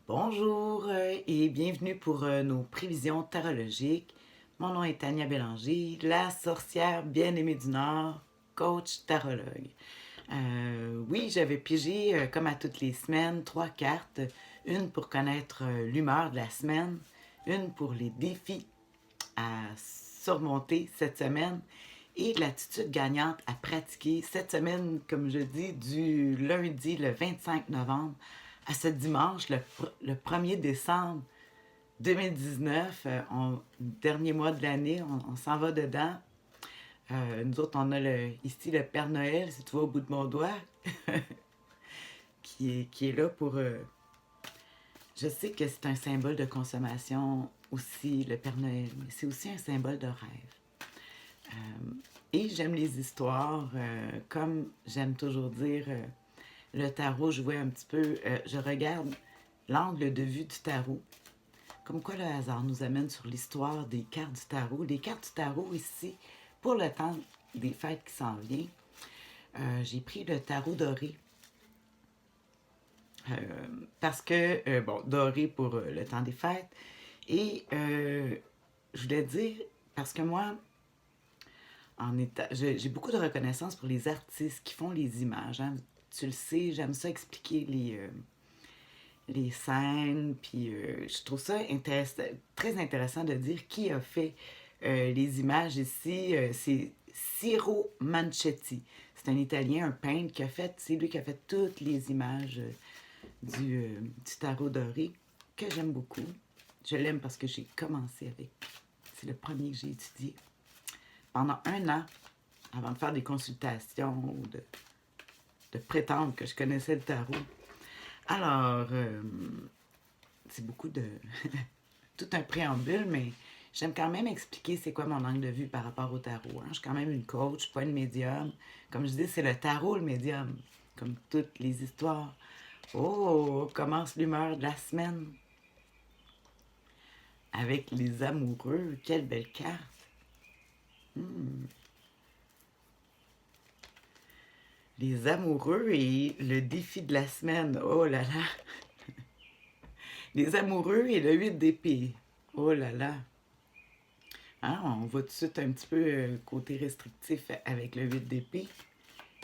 Bonjour et bienvenue pour nos prévisions tarologiques. Mon nom est Tania Bélanger, la sorcière bien-aimée du Nord, coach tarologue. Oui, j'avais pigé, comme à toutes les semaines, 3 cartes. Une pour connaître l'humeur de la semaine, une pour les défis à surmonter cette semaine et l'attitude gagnante à pratiquer cette semaine, comme je dis, du lundi le 25 novembre à ce dimanche, le 1er décembre 2019, dernier mois de l'année, on s'en va dedans. Nous autres, on a ici le Père Noël, si tu vois au bout de mon doigt, qui est là pour... je sais que c'est un symbole de consommation aussi, le Père Noël, mais c'est aussi un symbole de rêve. Et j'aime les histoires, comme j'aime toujours dire, le tarot, je vois un petit peu, je regarde l'angle de vue du tarot. Comme quoi le hasard nous amène sur l'histoire des cartes du tarot. Les cartes du tarot ici, pour le temps des fêtes qui s'en vient, j'ai pris le tarot doré. Parce que, bon, doré pour le temps des fêtes. Et je voulais dire, parce que moi, j'ai beaucoup de reconnaissance pour les artistes qui font les images. Hein. Tu le sais, j'aime ça expliquer les scènes, puis je trouve ça très intéressant de dire qui a fait les images ici. C'est Ciro Manchetti. C'est un Italien, un peintre c'est lui qui a fait toutes les images du tarot doré, que j'aime beaucoup. Je l'aime parce que j'ai commencé avec. C'est le premier que j'ai étudié pendant 1 an, avant de faire des consultations ou de prétendre que je connaissais le tarot. Alors, c'est beaucoup de... tout un préambule, mais j'aime quand même expliquer c'est quoi mon angle de vue par rapport au tarot. Hein. Je suis quand même une coach, pas une médium. Comme je dis, c'est le tarot le médium, comme toutes les histoires. Oh, commence l'humeur de la semaine avec les amoureux. Quelle belle carte. Les amoureux et le défi de la semaine. Oh là là. Les amoureux et le 8 d'épée. Oh là là. Hein, on va tout de suite un petit peu côté restrictif avec le 8 d'épée.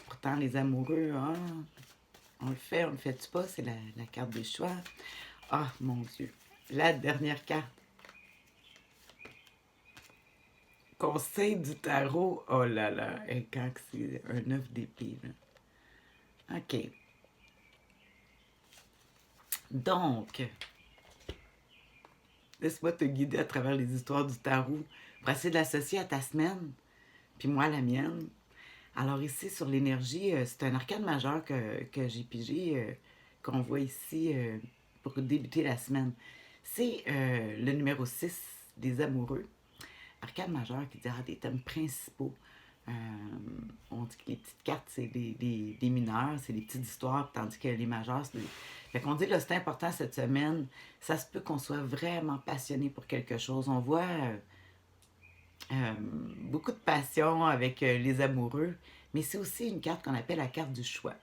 Pourtant, les amoureux, hein, on le fait-tu pas? C'est la carte des choix. Ah, mon Dieu. La dernière carte. Conseil du tarot. Oh là là. Et quand c'est un 9 d'épée, là. OK. Donc, laisse-moi te guider à travers les histoires du tarot pour essayer de l'associer à ta semaine, puis moi à la mienne. Alors ici, sur l'énergie, c'est un arcane majeur que j'ai pigé, qu'on voit ici pour débuter la semaine. C'est le numéro 6 des amoureux. Arcane majeur qui dira des thèmes principaux. Euh, on dit que les petites cartes, c'est des mineurs, c'est des petites histoires, tandis que les majeurs, c'est des... Fait qu'on dit, là, c'est important cette semaine. Ça se peut qu'on soit vraiment passionné pour quelque chose. On voit beaucoup de passion avec les amoureux, mais c'est aussi une carte qu'on appelle la carte du choix.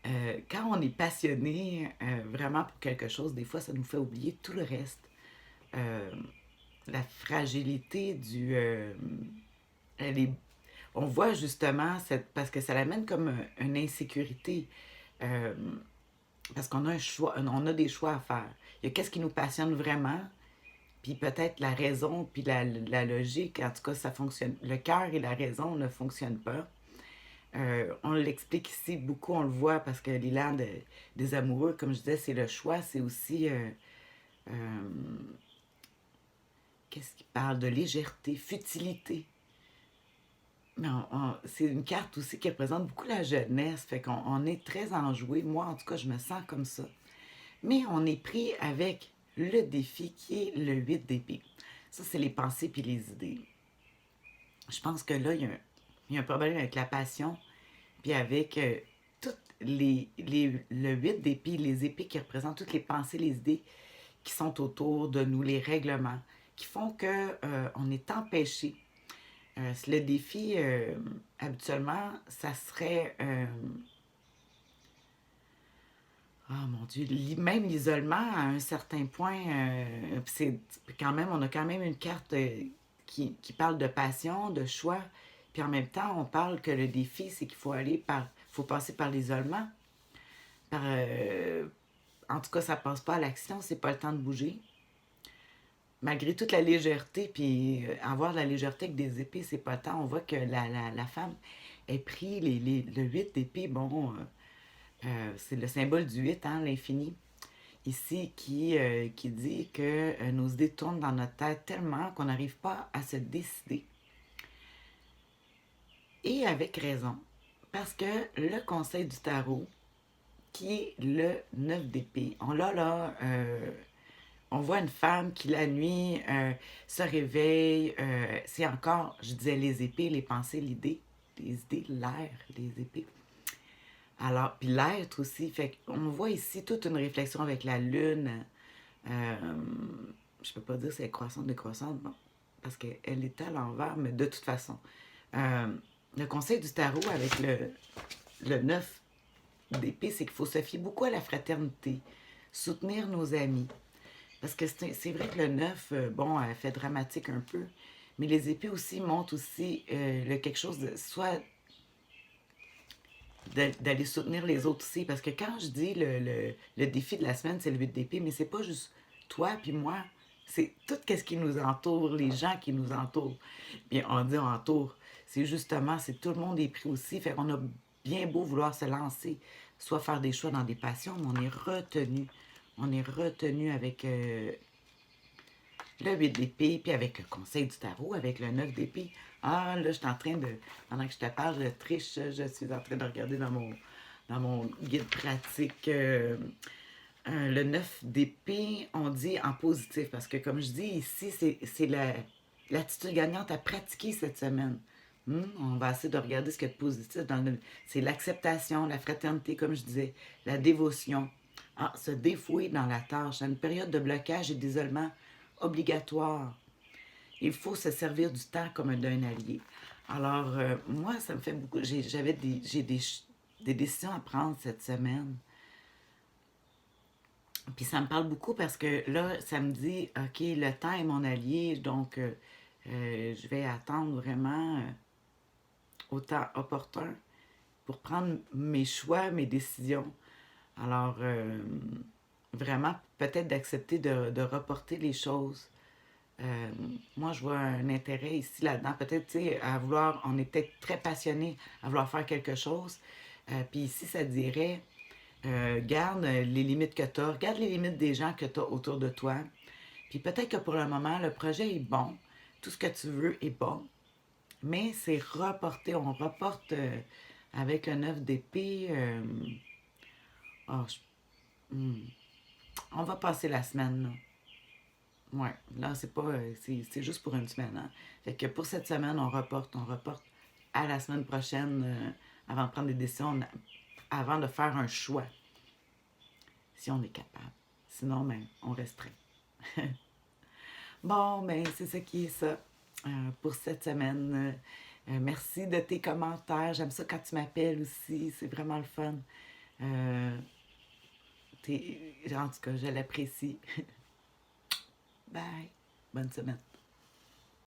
Quand on est passionné vraiment pour quelque chose, des fois, ça nous fait oublier tout le reste. Euh, la fragilité du... elle est- on voit justement, parce que ça l'amène comme une insécurité. Euh, parce qu'on a un choix, on a des choix à faire. Il y a qu'est-ce qui nous passionne vraiment, puis peut-être la raison, puis la logique, en tout cas, ça fonctionne. Le cœur et la raison ne fonctionnent pas. On l'explique ici beaucoup, on le voit, parce que l'élan des amoureux, comme je disais, c'est le choix, c'est aussi... euh, qu'est-ce qui parle de légèreté, futilité. Mais c'est une carte aussi qui représente beaucoup la jeunesse, fait qu'on est très enjoué. Moi, en tout cas, je me sens comme ça. Mais on est pris avec le défi qui est le 8 d'épée. Ça, c'est les pensées puis les idées. Je pense que là, il y a un problème avec la passion, puis avec toutes le 8 d'épée, les épées qui représentent toutes les pensées, les idées qui sont autour de nous, les règlements, qui font que on est empêché. Le défi, habituellement, ça serait... Ah mon Dieu, même l'isolement à un certain point, c'est quand même, on a quand même une carte qui parle de passion, de choix, puis en même temps, on parle que le défi, c'est qu'il faut passer par l'isolement. Par, en tout cas, ça passe pas à l'action, c'est pas le temps de bouger. Malgré toute la légèreté, puis avoir de la légèreté avec des épées, c'est pas le temps. On voit que la femme est pris le 8 d'épée, bon, c'est le symbole du 8, hein, l'infini ici qui dit que nos idées tournent dans notre tête tellement qu'on n'arrive pas à se décider. Et avec raison, parce que le conseil du tarot, qui est le 9 d'épée, on voit une femme qui la nuit se réveille, c'est encore, je disais les épées, les pensées, l'idée, les idées, l'air, les épées. Alors, puis l'être aussi, fait qu'on voit ici toute une réflexion avec la lune. Euh, je peux pas dire si elle est croissante ou décroissante, bon, parce qu'elle est à l'envers, mais de toute façon. Euh, le conseil du tarot avec le 9 d'épée, c'est qu'il faut se fier beaucoup à la fraternité, soutenir nos amis. Parce que c'est vrai que le 9, bon, elle fait dramatique un peu, mais les épées aussi montrent aussi quelque chose de soit d'aller soutenir les autres aussi. Parce que quand je dis le défi de la semaine, c'est le 8 d'épée, mais c'est pas juste toi puis moi. C'est tout ce qui nous entoure, les gens qui nous entourent. Bien, on dit entoure. C'est justement, c'est tout le monde est pris aussi. Fait qu'on a bien beau vouloir se lancer, soit faire des choix dans des passions, mais on est retenu. On est retenu avec le 8 d'épée, puis avec le conseil du tarot, avec le 9 d'épée. Ah, là, je suis en train de. Pendant que je te parle, je triche, je suis en train de regarder dans mon guide pratique. Le 9 d'épée, on dit en positif, parce que comme je dis ici, c'est l'attitude gagnante à pratiquer cette semaine. On va essayer de regarder ce qu'il y a de positif c'est l'acceptation, la fraternité, comme je disais, la dévotion. Ah, se défouer dans la tâche. À une période de blocage et d'isolement obligatoire. Il faut se servir du temps comme d'un allié. Alors, moi, ça me fait beaucoup. J'ai des décisions à prendre cette semaine. Puis ça me parle beaucoup parce que là, ça me dit, OK, le temps est mon allié, donc je vais attendre vraiment au temps opportun pour prendre mes choix, mes décisions. Alors, vraiment, peut-être d'accepter de reporter les choses. Euh, Moi, je vois un intérêt ici, là-dedans. Peut-être, tu sais, on est peut-être très passionné à vouloir faire quelque chose. Puis ici, ça dirait, garde les limites que tu as, regarde les limites des gens que tu as autour de toi. Puis peut-être que pour le moment, le projet est bon, tout ce que tu veux est bon, mais c'est reporté, on reporte avec le 9 d'épée. Oh, hmm, on va passer la semaine, là. Ouais, là, c'est pas. C'est juste pour une semaine, hein. Fait que pour cette semaine, on reporte à la semaine prochaine avant de prendre des décisions, avant de faire un choix, si on est capable. Sinon, ben, on resterait. Bon, ben, c'est ça qui est ça pour cette semaine. Merci de tes commentaires. J'aime ça quand tu m'appelles aussi. C'est vraiment le fun. Euh, en tout cas, je l'apprécie. Bye. Bonne semaine.